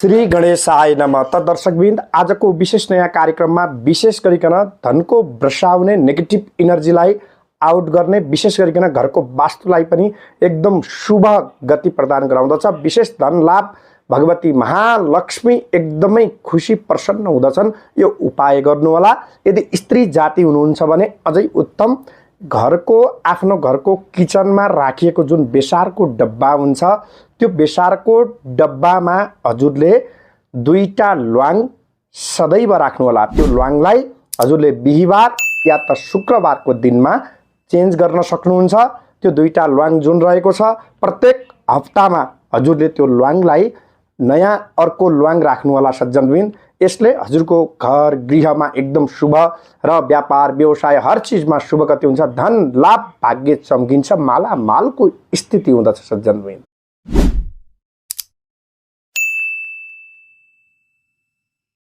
श्री गणेशाय नमः। त दर्शकवृन्द, आजको विशेष नयाँ कार्यक्रममा विशेष गरिकन धनको वर्षाउने नेगेटिभ इनर्जीलाई आउट गर्ने, विशेष गरिकन घरको वास्तुलाई पनि एकदम शुभ गति प्रदान गराउँदछ। विशेष धन लाभ, भगवती महालक्ष्मी एकदमै खुसी प्रसन्न हुँदछन्। यो उपाय गर्नुहोला। यदि स्त्री जाति हुनुहुन्छ भने अझै उत्तम। आफ्नो घरको किचनमा राखिएको जुन बेसारको डब्बा हुन्छ, त्यो बेसारको डब्बामा हजुरले 2टा ल्वाङ सदैव राख्नुहोला। त्यो ल्वाङलाई हजुरले बिहीबार या त शुक्रबारको दिनमा चेन्ज गर्न सक्नुहुन्छ। त्यो 2टा ल्वाङ जुन रहेको छ, प्रत्येक हप्तामा हजुरले त्यो ल्वाङलाई नयाँ अर्को ल्वाङ राख्नुहोला सज्जनवृन्द। यसले हजुरको घर गृहमा एकदम शुभ र व्यापार व्यवसाय हर चिजमा शुभ गति हुन्छ। धन लाभ भाग्य चम्किन्छ, मालामालको स्थिति हुँदछ सज्जनवृन्द।